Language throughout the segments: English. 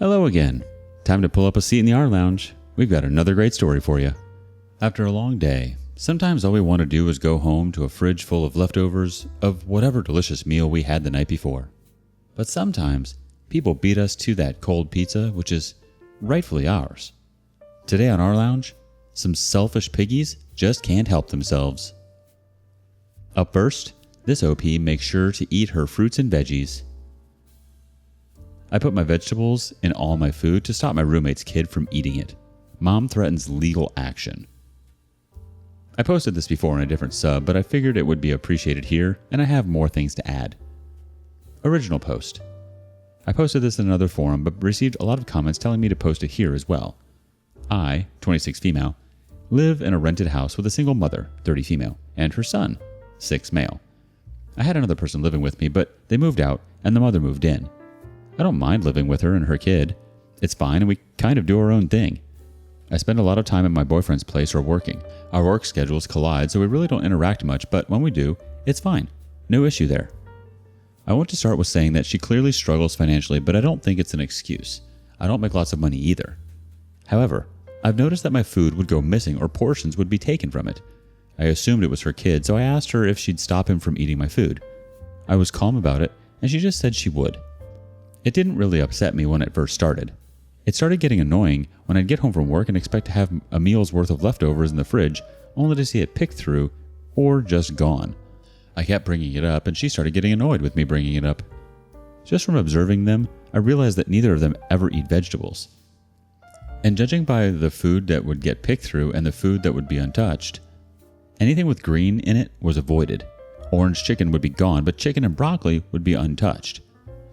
Hello again. Time to pull up a seat in the rLounge. We've got another great story for you. After a long day, sometimes all we want to do is go home to a fridge full of leftovers of whatever delicious meal we had the night before. But sometimes people beat us to that cold pizza, which is rightfully ours. Today on rLounge, some selfish piggies just can't help themselves. Up first, this OP makes sure to eat her fruits and veggies. I put my vegetables in all my food to stop my roommate's kid from eating it. Mom threatens legal action. I posted this before in a different sub, but I figured it would be appreciated here, and I have more things to add. Original post. I posted this in another forum, but received a lot of comments telling me to post it here as well. I, 26 female, live in a rented house with a single mother, 30 female, and her son, 6 male. I had another person living with me, but they moved out and the mother moved in. I don't mind living with her and her kid. It's fine and we kind of do our own thing. I spend a lot of time at my boyfriend's place or working. Our work schedules collide, so we really don't interact much, but when we do, it's fine. No issue there. I want to start with saying that she clearly struggles financially, but I don't think it's an excuse. I don't make lots of money either. However, I've noticed that my food would go missing or portions would be taken from it. I assumed it was her kid, so I asked her if she'd stop him from eating my food. I was calm about it, and she just said she would. It didn't really upset me when it first started. It started getting annoying when I'd get home from work and expect to have a meal's worth of leftovers in the fridge, only to see it picked through or just gone. I kept bringing it up, and she started getting annoyed with me bringing it up. Just from observing them, I realized that neither of them ever eat vegetables. And judging by the food that would get picked through and the food that would be untouched, anything with green in it was avoided. Orange chicken would be gone, but chicken and broccoli would be untouched.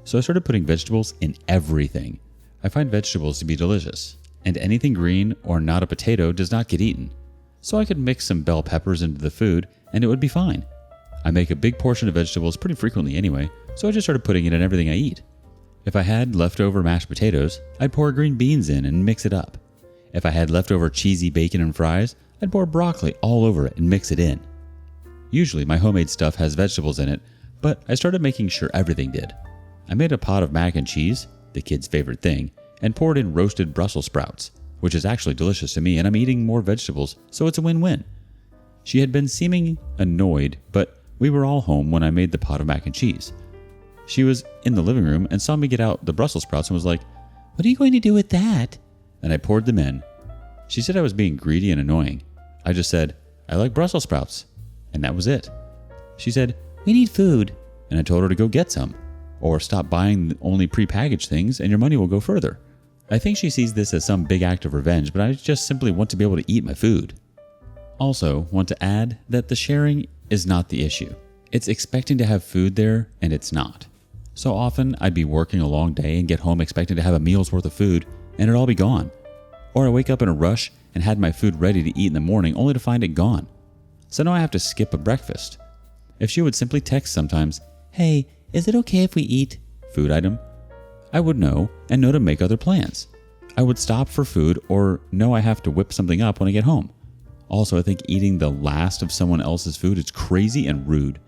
So I started putting vegetables in everything. I find vegetables to be delicious, and anything green or not a potato does not get eaten. So I could mix some bell peppers into the food, and it would be fine. I make a big portion of vegetables pretty frequently anyway, so I just started putting it in everything I eat. If I had leftover mashed potatoes, I'd pour green beans in and mix it up. If I had leftover cheesy bacon and fries, I'd pour broccoli all over it and mix it in. Usually my homemade stuff has vegetables in it, but I started making sure everything did. I made a pot of mac and cheese, the kids' favorite thing, and poured in roasted Brussels sprouts, which is actually delicious to me, and I'm eating more vegetables, so it's a win-win. She had been seeming annoyed, but we were all home when I made the pot of mac and cheese. She was in the living room and saw me get out the Brussels sprouts and was like, "What are you going to do with that?" And I poured them in. She said I was being greedy and annoying. I just said, "I like Brussels sprouts." And that was it. She said, "We need food." And I told her to go get some. Or stop buying only pre-packaged things and your money will go further. I think she sees this as some big act of revenge, but I just simply want to be able to eat my food. Also, want to add that the sharing is not the issue. It's expecting to have food there, and it's not. So often, I'd be working a long day and get home expecting to have a meal's worth of food, and it'd all be gone. Or I wake up in a rush and had my food ready to eat in the morning only to find it gone. So now I have to skip a breakfast. If she would simply text sometimes, "Hey, is it okay if we eat food item?" I would know and know to make other plans. I would stop for food or know I have to whip something up when I get home. Also, I think eating the last of someone else's food is crazy and rude.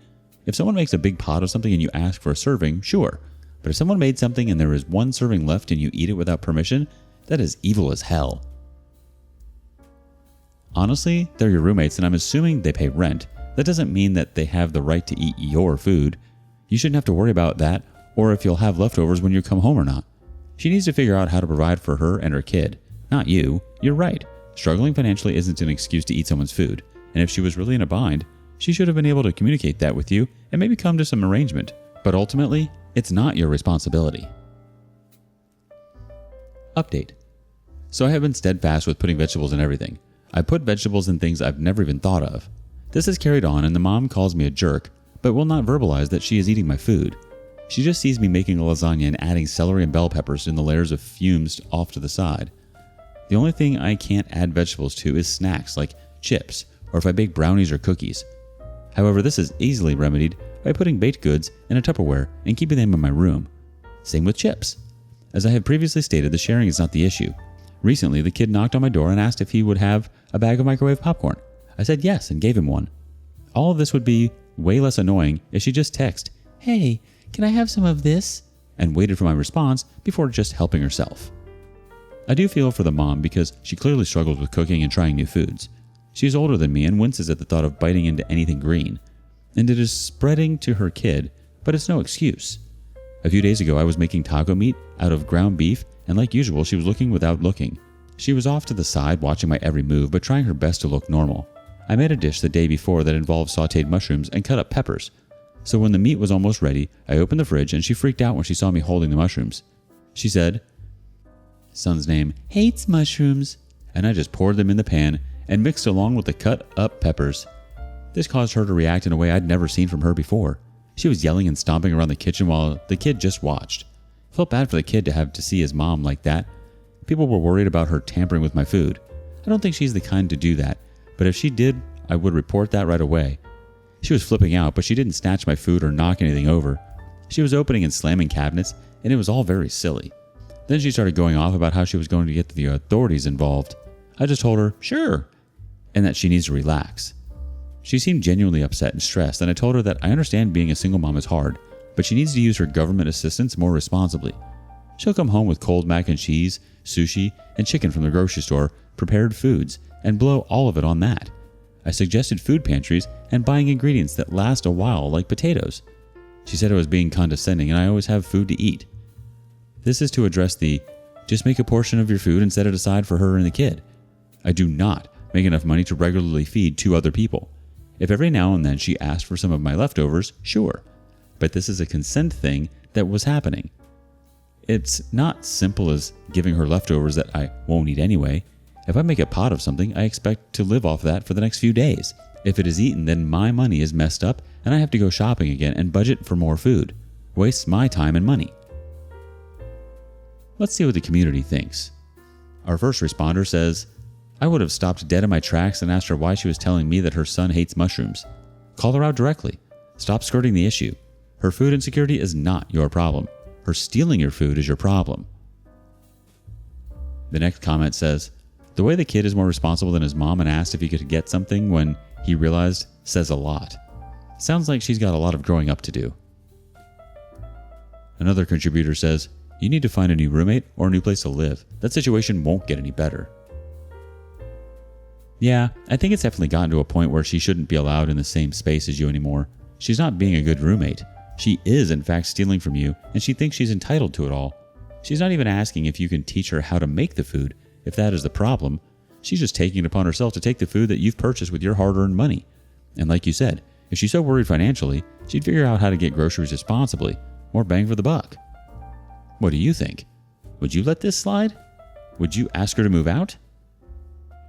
If someone makes a big pot of something and you ask for a serving, sure. But if someone made something and there is one serving left and you eat it without permission, that is evil as hell. Honestly, they're your roommates and I'm assuming they pay rent. That doesn't mean that they have the right to eat your food. You shouldn't have to worry about that or if you'll have leftovers when you come home or not. She needs to figure out how to provide for her and her kid, not you. You're right. Struggling financially isn't an excuse to eat someone's food. And if she was really in a bind, she should have been able to communicate that with you and maybe come to some arrangement. But ultimately, it's not your responsibility. Update. So I have been steadfast with putting vegetables in everything. I put vegetables in things I've never even thought of. This has carried on and the mom calls me a jerk, but will not verbalize that she is eating my food. She just sees me making a lasagna and adding celery and bell peppers in the layers of fumes off to the side. The only thing I can't add vegetables to is snacks like chips or if I bake brownies or cookies. However, this is easily remedied by putting baked goods in a Tupperware and keeping them in my room. Same with chips. As I have previously stated, the sharing is not the issue. Recently, the kid knocked on my door and asked if he would have a bag of microwave popcorn. I said yes and gave him one. All of this would be way less annoying if she just texted, "Hey, can I have some of this?" and waited for my response before just helping herself. I do feel for the mom because she clearly struggles with cooking and trying new foods. She's older than me and winces at the thought of biting into anything green. And it is spreading to her kid, but it's no excuse. A few days ago, I was making taco meat out of ground beef, and like usual, she was looking without looking. She was off to the side, watching my every move, but trying her best to look normal. I made a dish the day before that involved sautéed mushrooms and cut up peppers. So when the meat was almost ready, I opened the fridge and she freaked out when she saw me holding the mushrooms. She said, "Son's name hates mushrooms," and I just poured them in the pan and mixed along with the cut up peppers. This caused her to react in a way I'd never seen from her before. She was yelling and stomping around the kitchen while the kid just watched. I felt bad for the kid to have to see his mom like that. People were worried about her tampering with my food. I don't think she's the kind to do that, but if she did, I would report that right away. She was flipping out, but she didn't snatch my food or knock anything over. She was opening and slamming cabinets, and it was all very silly. Then she started going off about how she was going to get the authorities involved. I just told her, sure, and that she needs to relax. She seemed genuinely upset and stressed, and I told her that I understand being a single mom is hard, but she needs to use her government assistance more responsibly. She'll come home with cold mac and cheese, sushi, and chicken from the grocery store, prepared foods, and blow all of it on that. I suggested food pantries and buying ingredients that last a while, like potatoes. She said I was being condescending and I always have food to eat. This is to address the, just make a portion of your food and set it aside for her and the kid. I do not make enough money to regularly feed 2 other people. If every now and then she asked for some of my leftovers, sure. But this is a consent thing that was happening. It's not simple as giving her leftovers that I won't eat anyway. If I make a pot of something, I expect to live off that for the next few days. If it is eaten, then my money is messed up and I have to go shopping again and budget for more food. Wastes my time and money. Let's see what the community thinks. Our first responder says, I would have stopped dead in my tracks and asked her why she was telling me that her son hates mushrooms. Call her out directly. Stop skirting the issue. Her food insecurity is not your problem. Her stealing your food is your problem. The next comment says, the way the kid is more responsible than his mom and asked if he could get something when he realized says a lot. Sounds like she's got a lot of growing up to do. Another contributor says, you need to find a new roommate or a new place to live. That situation won't get any better. Yeah, I think it's definitely gotten to a point where she shouldn't be allowed in the same space as you anymore. She's not being a good roommate. She is, in fact, stealing from you, and she thinks she's entitled to it all. She's not even asking if you can teach her how to make the food, if that is the problem. She's just taking it upon herself to take the food that you've purchased with your hard-earned money. And like you said, if she's so worried financially, she'd figure out how to get groceries responsibly. More bang for the buck. What do you think? Would you let this slide? Would you ask her to move out?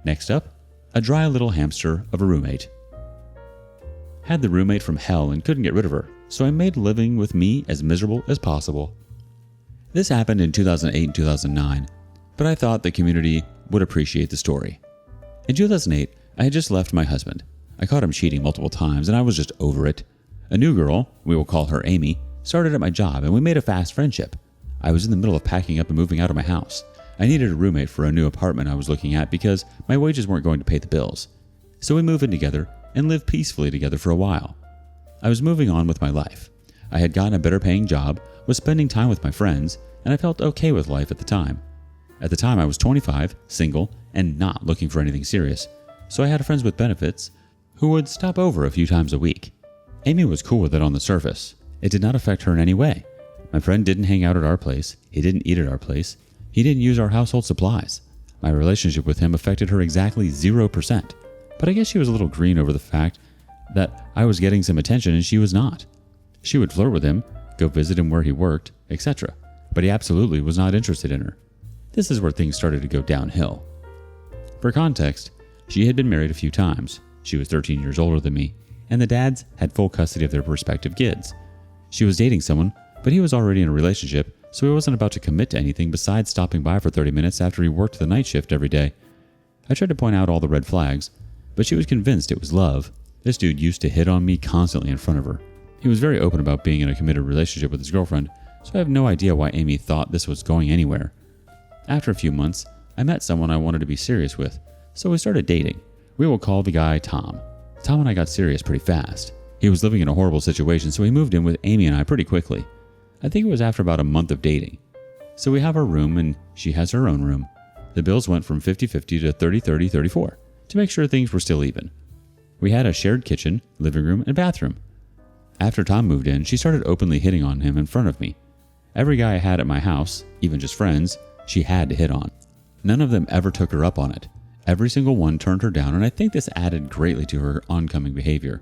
Next up, a dry little hamster of a roommate. Had the roommate from hell and couldn't get rid of her, so I made living with me as miserable as possible. This happened in 2008 and 2009, but I thought the community would appreciate the story. In 2008, I had just left my husband. I caught him cheating multiple times and I was just over it. A new girl, we will call her Amy, started at my job and we made a fast friendship. I was in the middle of packing up and moving out of my house. I needed a roommate for a new apartment I was looking at because my wages weren't going to pay the bills. So we moved in together and lived peacefully together for a while. I was moving on with my life. I had gotten a better paying job, was spending time with my friends, and I felt okay with life at the time. At the time I was 25, single, and not looking for anything serious, so I had friends with benefits who would stop over a few times a week. Amy was cool with it on the surface. It did not affect her in any way. My friend didn't hang out at our place, he didn't eat at our place, he didn't use our household supplies. My relationship with him affected her exactly 0%, but I guess she was a little green over the fact that I was getting some attention and she was not. She would flirt with him, go visit him where he worked, etc., but he absolutely was not interested in her. This is where things started to go downhill. For context, she had been married a few times. She was 13 years older than me, and the dads had full custody of their respective kids. She was dating someone, but he was already in a relationship, so he wasn't about to commit to anything besides stopping by for 30 minutes after he worked the night shift every day. I tried to point out all the red flags, but she was convinced it was love. This dude used to hit on me constantly in front of her. He was very open about being in a committed relationship with his girlfriend, so I have no idea why Amy thought this was going anywhere. After a few months, I met someone I wanted to be serious with, so we started dating. We will call the guy Tom. Tom and I got serious pretty fast. He was living in a horrible situation, so he moved in with Amy and I pretty quickly. I think it was after about a month of dating. So we have our room and she has her own room. The bills went from 50-50 to 30-30-34 to make sure things were still even. We had a shared kitchen, living room, and bathroom. After Tom moved in, she started openly hitting on him in front of me. Every guy I had at my house, even just friends, she had to hit on. None of them ever took her up on it. Every single one turned her down, and I think this added greatly to her oncoming behavior.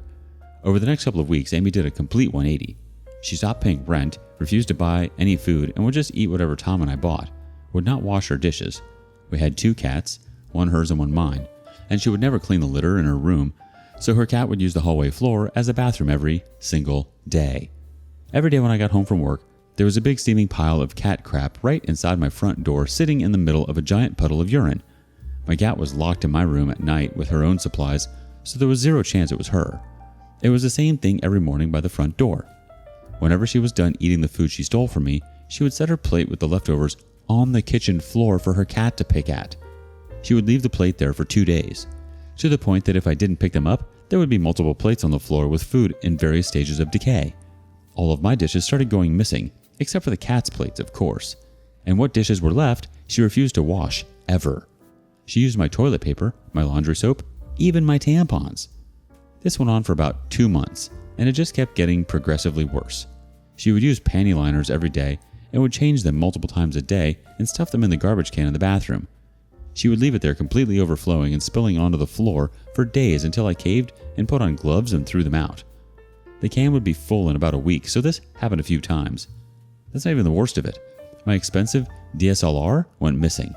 Over the next couple of weeks, Amy did a complete 180. She stopped paying rent, refused to buy any food, and would just eat whatever Tom and I bought, would not wash her dishes. We had 2 cats, one hers and one mine, and she would never clean the litter in her room, so her cat would use the hallway floor as a bathroom every single day. Every day when I got home from work, there was a big steaming pile of cat crap right inside my front door, sitting in the middle of a giant puddle of urine. My cat was locked in my room at night with her own supplies, so there was zero chance it was her. It was the same thing every morning by the front door. Whenever she was done eating the food she stole from me, she would set her plate with the leftovers on the kitchen floor for her cat to pick at. She would leave the plate there for 2 days, to the point that if I didn't pick them up, there would be multiple plates on the floor with food in various stages of decay. All of my dishes started going missing, except for the cat's plates, of course. And what dishes were left, she refused to wash, ever. She used my toilet paper, my laundry soap, even my tampons. This went on for about 2 months, and it just kept getting progressively worse. She would use panty liners every day and would change them multiple times a day and stuff them in the garbage can in the bathroom. She would leave it there completely overflowing and spilling onto the floor for days until I caved and put on gloves and threw them out. The can would be full in about a week, so this happened a few times. That's not even the worst of it. My expensive DSLR went missing.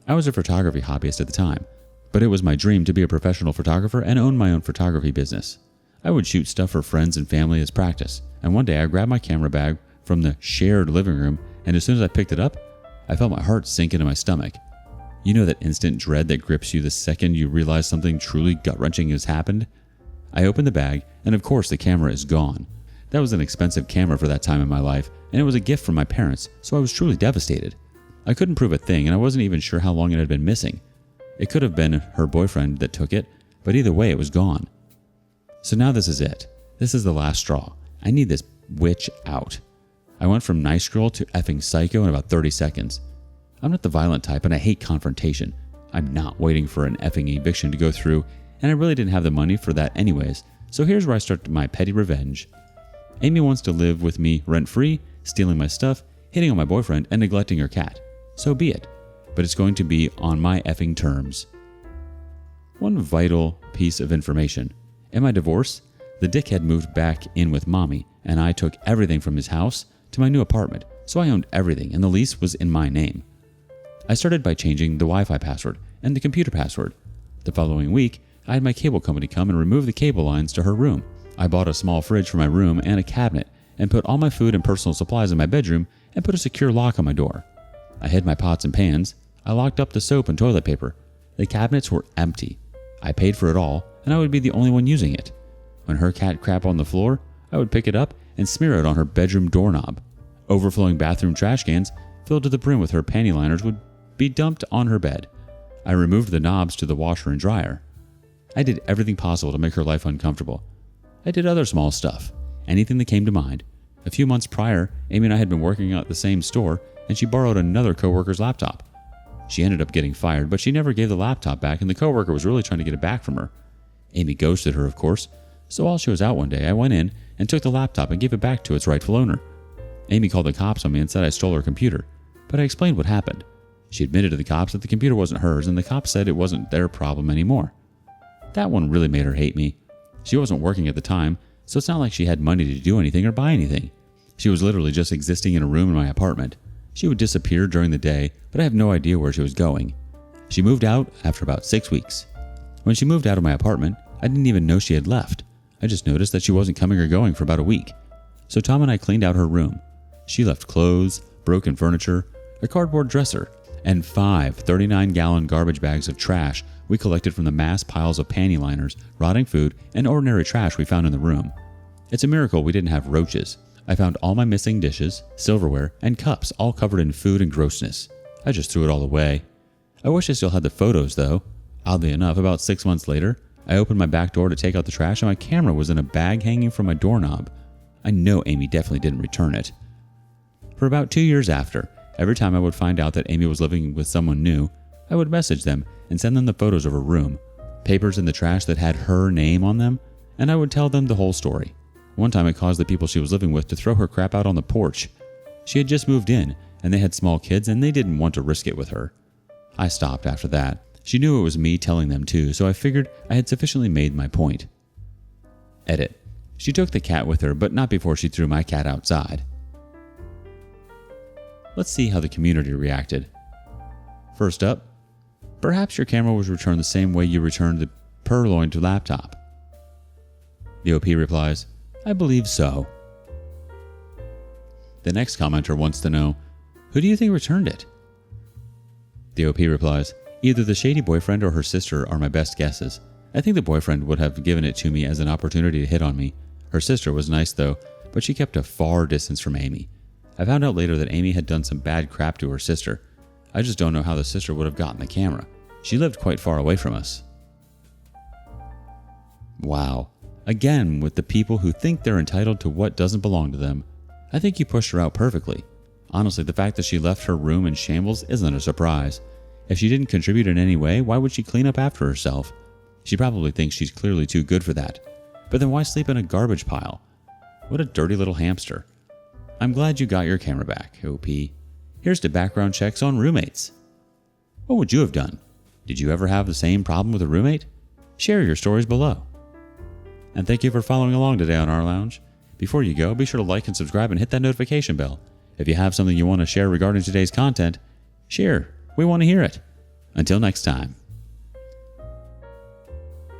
I was a photography hobbyist at the time, but it was my dream to be a professional photographer and own my own photography business. I would shoot stuff for friends and family as practice, and one day I grabbed my camera bag from the shared living room, and as soon as I picked it up, I felt my heart sink into my stomach. You know that instant dread that grips you the second you realize something truly gut-wrenching has happened? I opened the bag, and of course the camera is gone. That was an expensive camera for that time in my life, and it was a gift from my parents, so I was truly devastated. I couldn't prove a thing, and I wasn't even sure how long it had been missing. It could have been her boyfriend that took it, but either way it was gone. So now this is it. This is the last straw. I need this witch out. I went from nice girl to effing psycho in about 30 seconds. I'm not the violent type, and I hate confrontation. I'm not waiting for an effing eviction to go through, and I really didn't have the money for that anyways, so here's where I start my petty revenge. Amy wants to live with me rent-free, stealing my stuff, hitting on my boyfriend, and neglecting her cat. So be it, but it's going to be on my effing terms. One vital piece of information. In my divorce, the dickhead moved back in with mommy, and I took everything from his house to my new apartment, so I owned everything, and the lease was in my name. I started by changing the Wi-Fi password and the computer password. The following week, I had my cable company come and remove the cable lines to her room. I bought a small fridge for my room and a cabinet, and put all my food and personal supplies in my bedroom and put a secure lock on my door. I hid my pots and pans. I locked up the soap and toilet paper. The cabinets were empty. I paid for it all, and I would be the only one using it. When her cat crap on the floor, I would pick it up and smear it on her bedroom doorknob. Overflowing bathroom trash cans, filled to the brim with her panty liners, would be dumped on her bed. I removed the knobs to the washer and dryer. I did everything possible to make her life uncomfortable. I did other small stuff, anything that came to mind. A few months prior, Amy and I had been working at the same store, and she borrowed another coworker's laptop. She ended up getting fired, but she never gave the laptop back, and the coworker was really trying to get it back from her. Amy ghosted her, of course, so while she was out one day, I went in and took the laptop and gave it back to its rightful owner. Amy called the cops on me and said I stole her computer, but I explained what happened. She admitted to the cops that the computer wasn't hers, and the cops said it wasn't their problem anymore. That one really made her hate me. She wasn't working at the time, so it's not like she had money to do anything or buy anything. She was literally just existing in a room in my apartment. She would disappear during the day, but I have no idea where she was going. She moved out after about 6 weeks. When she moved out of my apartment, I didn't even know she had left. I just noticed that she wasn't coming or going for about a week. So Tom and I cleaned out her room. She left clothes, broken furniture, a cardboard dresser, and 5 39-gallon garbage bags of trash we collected from the mass piles of panty liners, rotting food, and ordinary trash we found in the room. It's a miracle we didn't have roaches. I found all my missing dishes, silverware, and cups all covered in food and grossness. I just threw it all away. I wish I still had the photos though. Oddly enough, about 6 months later, I opened my back door to take out the trash and my camera was in a bag hanging from my doorknob. I know Amy definitely didn't return it. For about 2 years after, every time I would find out that Amy was living with someone new, I would message them and send them the photos of her room, papers in the trash that had her name on them, and I would tell them the whole story. One time it caused the people she was living with to throw her crap out on the porch. She had just moved in, and they had small kids, and they didn't want to risk it with her. I stopped after that. She knew it was me telling them too, so I figured I had sufficiently made my point. Edit. She took the cat with her, but not before she threw my cat outside. Let's see how the community reacted. First up, perhaps your camera was returned the same way you returned the purloined laptop. The OP replies, I believe so. The next commenter wants to know, who do you think returned it? The OP replies, either the shady boyfriend or her sister are my best guesses. I think the boyfriend would have given it to me as an opportunity to hit on me. Her sister was nice though, but she kept a far distance from Amy. I found out later that Amy had done some bad crap to her sister. I just don't know how the sister would have gotten the camera. She lived quite far away from us. Wow. Again, with the people who think they're entitled to what doesn't belong to them. I think you pushed her out perfectly. Honestly, the fact that she left her room in shambles isn't a surprise. If she didn't contribute in any way, why would she clean up after herself? She probably thinks she's clearly too good for that. But then why sleep in a garbage pile? What a dirty little hamster. I'm glad you got your camera back, OP. Here's to background checks on roommates. What would you have done? Did you ever have the same problem with a roommate? Share your stories below. And thank you for following along today on rLounge. Before you go, be sure to like and subscribe and hit that notification bell. If you have something you want to share regarding today's content, share. We want to hear it. Until next time.